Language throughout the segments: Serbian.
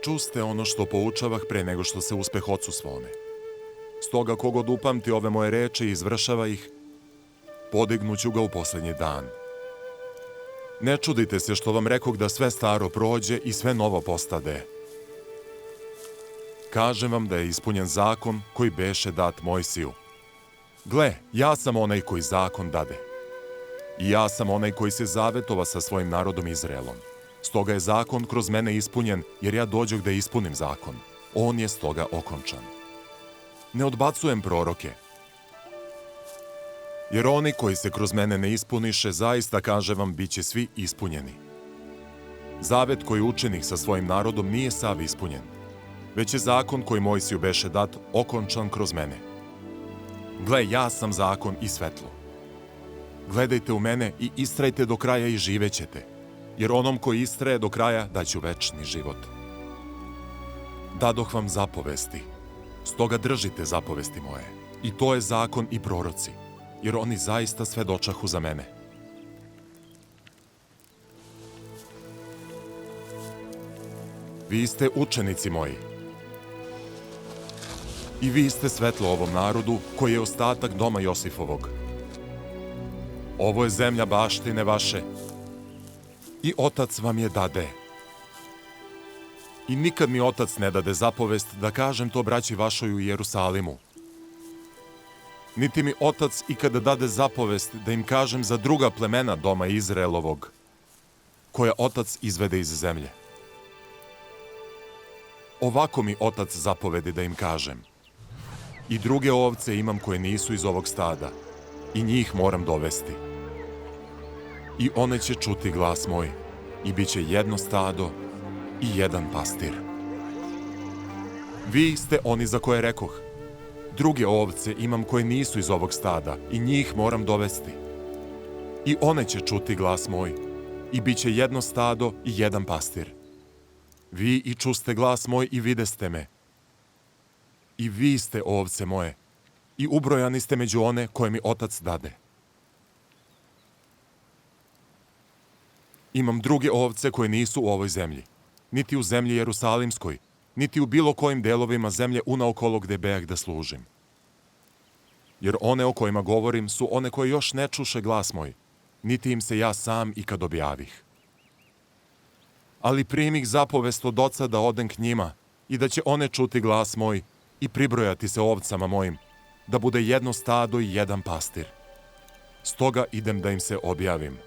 Čuste ono što poučavah pre nego što se uspeh ocu svome. Stoga kogod upamti ove moje reči i izvršava ih, podignuću ga u poslednji dan. Ne čudite se što vam rekoh da sve staro prođe i sve novo postade. Kažem vam da je ispunjen zakon koji beše dat Mojsiju. Gle, ja sam onaj koji zakon dade. I ja sam onaj koji se zavetova sa svojim narodom Izraelom. Stoga je zakon kroz mene ispunjen, jer ja dođoh da ispunim zakon. On je stoga okončan. Ne odbacujem proroke, jer oni koji se kroz mene ne ispuniše, zaista, kažem vam, bit će svi ispunjeni. Zavet koji učenih sa svojim narodom nije sav ispunjen, već je zakon koji Mojsiju beše dat okončan kroz mene. Gle, ja sam zakon i svetlo. Gledajte u mene i istrajte do kraja i živećete, jer onom koji istraje do kraja daću večni život. Dadoh vam zapovesti, stoga držite zapovesti moje. I to je zakon i proroci, jer oni zaista svedočahu za mene. Vi ste učenici moji. I vi ste svetlo ovom narodu, koji je ostatak doma Josifovog. Ovo je zemlja baštine vaše, i otac vam je dade. I nikad mi otac ne dade zapovest da kažem to braći vašoj u Jerusalimu. Niti mi otac ikada dade zapovest da im kažem za druga plemena doma Izraelovog, koja otac izvede iz zemlje. Ovako mi otac zapovedi da im kažem. I druge ovce imam koje nisu iz ovog stada, i njih moram dovesti. I one će čuti glas moj, i bit će jedno stado i jedan pastir. Vi ste oni za koje rekoh. Druge ovce imam koje nisu iz ovog stada, i njih moram dovesti. I one će čuti glas moj, i bit će jedno stado i jedan pastir. Vi i čuste glas moj i videste me. I vi ste ovce moje, i ubrojani ste među one koje mi otac dade. Imam druge ovce koje nisu u ovoj zemlji, niti u zemlji Jerusalimskoj, niti u bilo kojim delovima zemlje unaokolo gde bejah da služim. Jer one o kojima govorim su one koje još ne čuše glas moj, niti im se ja sam ikad objavih. Ali primih zapovest od oca da odem k njima i da će one čuti glas moj i pribrojati se ovcama mojim, da bude jedno stado i jedan pastir. Stoga idem da im se objavim.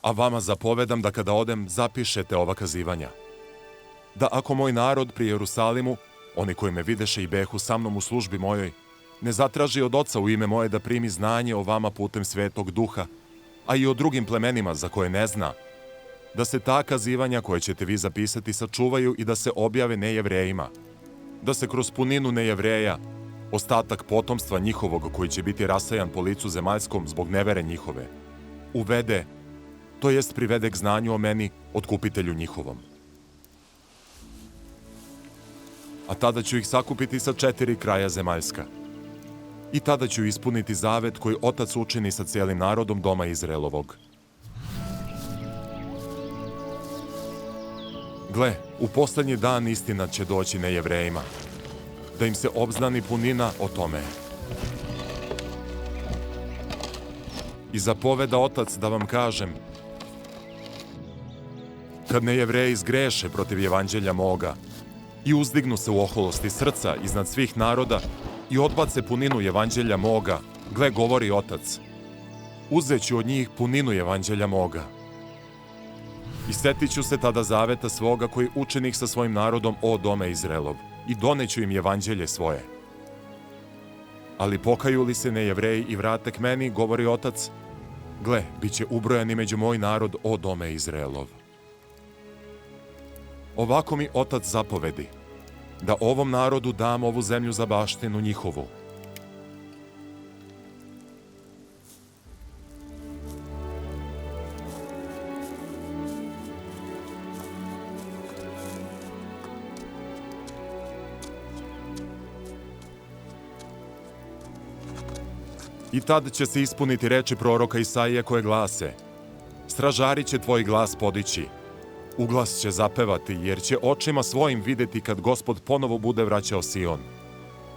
A vama zapovedam da kada odem zapišete ova kazivanja. Da ako moj narod pri Jerusalimu, oni koji me videše i behu sa mnom u službi mojoj, ne zatraži od oca u ime moje da primi znanje o vama putem Svetog Duha, a i o drugim plemenima za koje ne zna, da se ta kazivanja koje ćete vi zapisati sačuvaju i da se objave nejevrejima, da se kroz puninu nejevreja, ostatak potomstva njihovog koji će biti rasajan po licu zemaljskom zbog nevere njihove, uvede, to jest privede k znanju o meni, otkupitelju njihovom. A tada ću ih sakupiti sa 4 kraja zemaljska. I tada ću ispuniti zavet koji otac učini sa cijelim narodom doma Izraelovog. Gle, u poslednji dan istina će doći nejevrejima, da im se obznani punina o tome. I zapoveda otac da vam kažem, kad nejevreji zgreše protiv evanđelja moga i uzdignu se u oholosti srca iznad svih naroda i odbace puninu evanđelja moga, gle, govori otac, uzeću od njih puninu evanđelja moga. I setit ću se tada zaveta svoga koji učenih sa svojim narodom o dome Izraelov i doneću im evanđelje svoje. Ali pokaju li se nejevreji i vrate k meni, govori otac, gle, bit će ubrojani među moj narod o dome Izraelov. Ovako mi otac zapovedi, da ovom narodu dam ovu zemlju za baštinu njihovu. I tad će se ispuniti reči proroka Isaije koje glase, Stražari će tvoj glas podići, uglas će zapevati, jer će očima svojim videti kad Gospod ponovo bude vraćao Sion.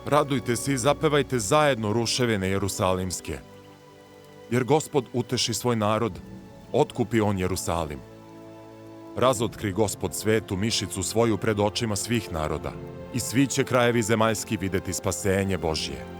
Radujte se i zapevajte zajedno ruševine jerusalimske, jer Gospod uteši svoj narod, otkupi on Jerusalim. Razotkri Gospod svetu mišicu svoju pred očima svih naroda i svi će krajevi zemaljski videti spasenje Božje.